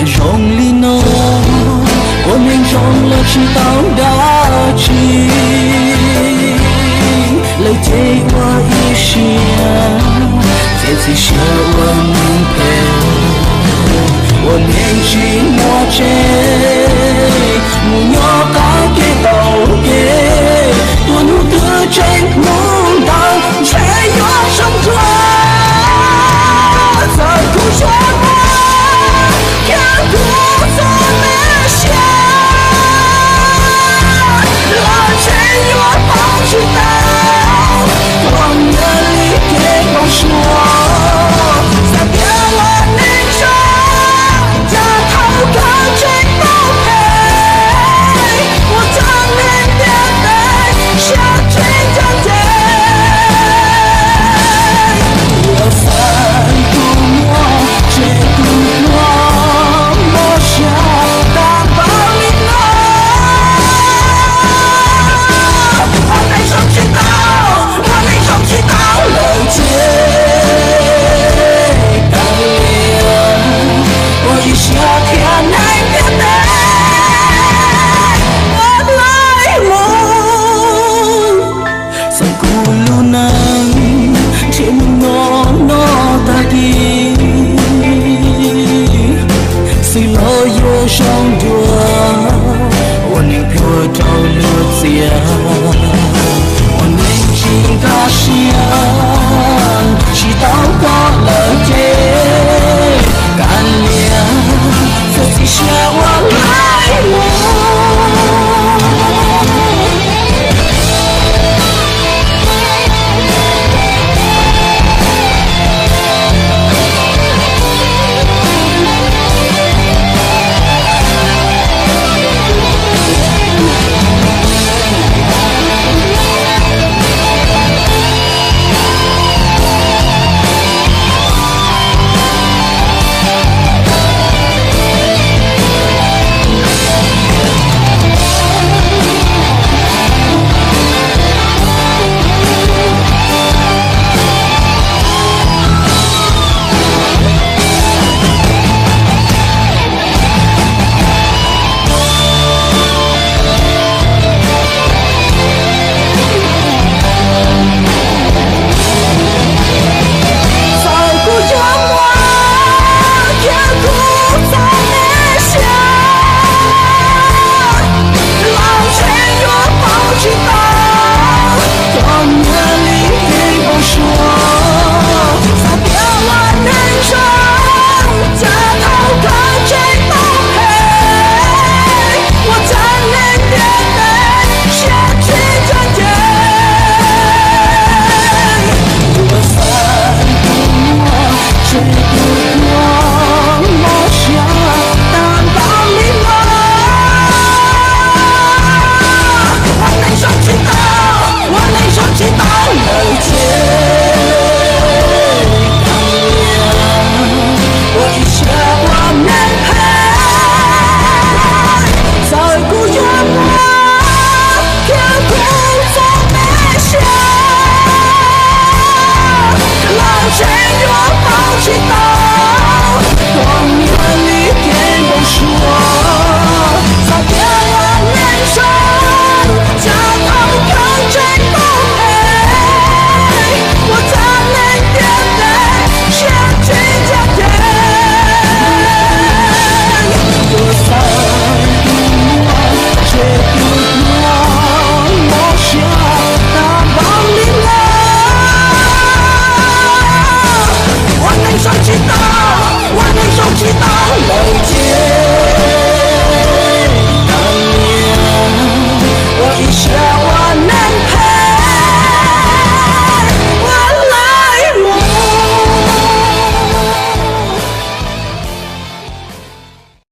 也用力呢，我们用了直到大气，来给我一些，再次写我名片，我年纪莫见，木有高给高给，多努的真梦到却又生存，在苦学我看不做那些，而且又不知道我们离别后说，在别了那种在头靠近不配，我当年别被下坠的day，我反复我这个我莫想当暴力了，我没生气到，我没生气到了解当年，我一下天难变美，我来梦，在古路南，天诺诺大地，随落叶上。